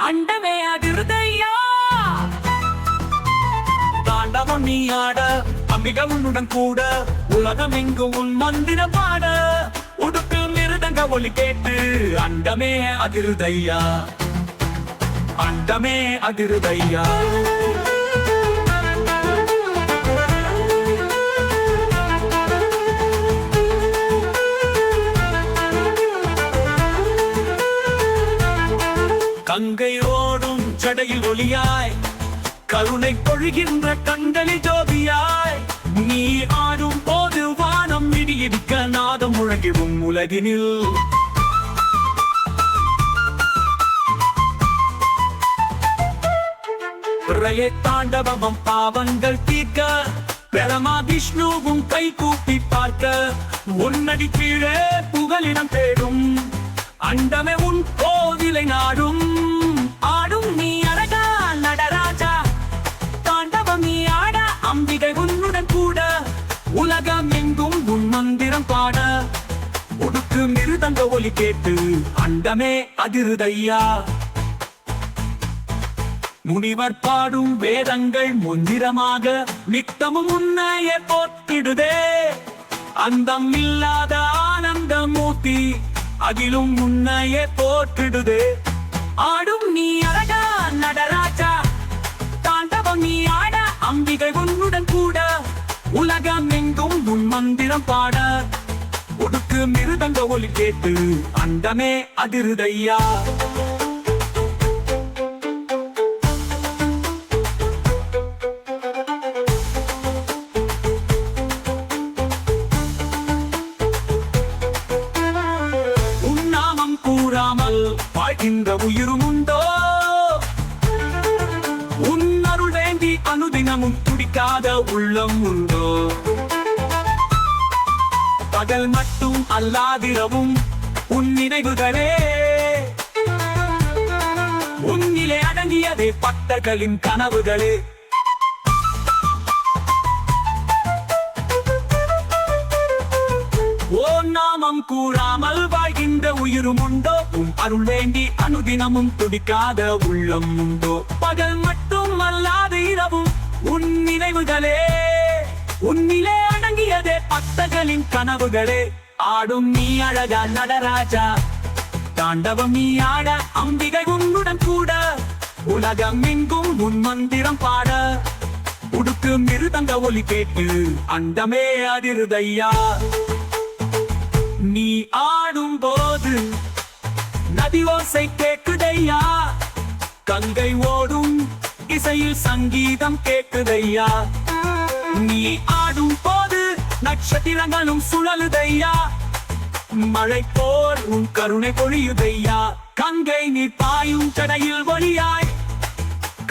அண்டமே அதிருதையா. தாண்டவம் நீ ஆட, அம்பிகை உன்னுடன் கூட, உலகம் எங்கும் உன் மந்திர பாட, உடுக்கு மிருதங்க ஒலி கேட்டு அண்டமே அதிருதையா, அண்டமே அதிருதையா. கங்கையோடும் ஜடையில் ஒளியாய், கருணை பொழிகின்ற கண்களில் ஜோதியாய், நீ ஆடும் போது வானம் இடியிடிக்க நாதம் முழங்கிடும் உலகினில். பிரய தாண்டவம் பாவங்கள் தீர்க்க, பிரமா விஷ்ணுவும் கை கூப்பி பார்க்க, உன்னடி கீழே புகலிடம் தேடும் அண்டமே உன் கோவிலை நாடும். ஆடும் நீ அழகா நடராஜா, தாண்டவம் நீ ஆட, அம்பிகை உன்னுடன் கூட, உலகம் எங்கும் உன் மந்திரம் பாட, உடுக்கு மிருதங்க ஒலி கேட்டு அண்டமே அதிருதையா. முனிவர் பாடும் வேதங்கள் மந்திரமாக நித்தமும் உன்னையே போற்றிடுதே, அந்தம் இல்லாத ஆனந்த மூர்த்தி அதிலும் உன்னையே போற்றிடுதே. ஆடும் நீ அழகா நடராஜா, தாண்டவம் நீ ஆட, அம்பிகை உன்னுடன் கூட, உலகம் எங்கும் உன் மந்திரம் பாட, உடுக்கு மிருதங்க ஒலி கேட்டு அண்டமே அதிருதையா. கூறாமல் வாழ்கின்ற உயிரும் உண்டோ, உன் அருள் வேண்டி அனுதினமும் துடிக்காத உள்ளம் உண்டோ. பகல் மட்டும் அல்லாதிரவும் உன் நினைவுகளே, உன்னிலே அடங்கியதே பக்தர்களின் கனவுகளே. ஓ நாமம் கூறாமல் வாழ்கின்ற உயிரும் உண்டோ, உன் அருள் வேண்டி அனுதினமும் துடிக்காத உள்ளம் உண்டோ. பகல் மட்டும் அல்லாத இரவும் உன் நினைவுகளே, உன்னிலே அடங்கியதே பக்தர்களின் கனவுகளே. ஆடும் நீ அழகா நடராஜா, தாண்டவம் நீ ஆட, அம்பிகை உன்னுடன் கூட, உலகம் எங்கும் உன் மந்திரம் பாட, உடுக்கு மிருதங்க ஒலி கேட்டு அண்டமே அதிருதையா. நீ ஆடும் போது நதி ஓசை கேக்குதையா, கங்கை ஓடும் இசையில் சங்கீதம் கேக்குதையா. நீ ஆடும் போது நட்சத்திரங்களும் சுழலுதையா, மழை போல் உன் கருணை பொழியுதையா. கங்கை நீர் பாயும் ஜடையில் ஒளியாய்,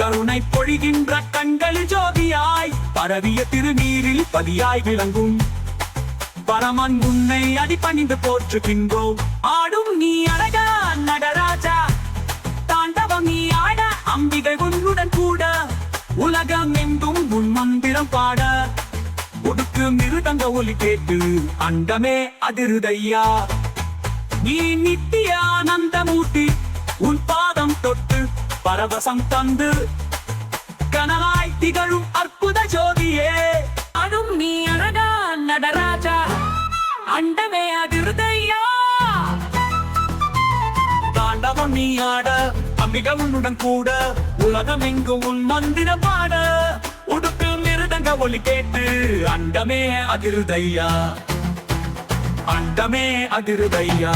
கருணை பொழிகின்ற கண்களில் ஜோதியாய், பரவிய திருநீரில் பதியாய் விளங்கும் பரமன் உன்னை அடிபணிந்து போற்றுகின்றோம். ஆடும் நீ அழகா நடராஜா, தாண்டவம் நீ ஆட, அம்பிகை உன்னுடன் கூட, உலகம் எங்கும் உன் மந்திரம் பாட, உடுக்கு மிருதங்க ஒலி கேட்டு அண்டமே அதிருதையா. நீ நித்திய ஆனந்த மூர்த்தி, உன் பாதம் தொட்டு பரவசம் தந்து கனவாய் திகழும் அற்புத ஜோதியே. ஆடும் நீ அழகா நடராஜா, அண்டமே அதிருதையா. தாண்டவம் நீ ஆட, அம்பிகை உன்னுடன் கூட, உலகம் எங்கும் உன் மந்திர பாட, உடுக்கு மிருதங்க ஒலி கேட்டு அண்டமே அதிருதையா, அண்டமே அதிருதையா.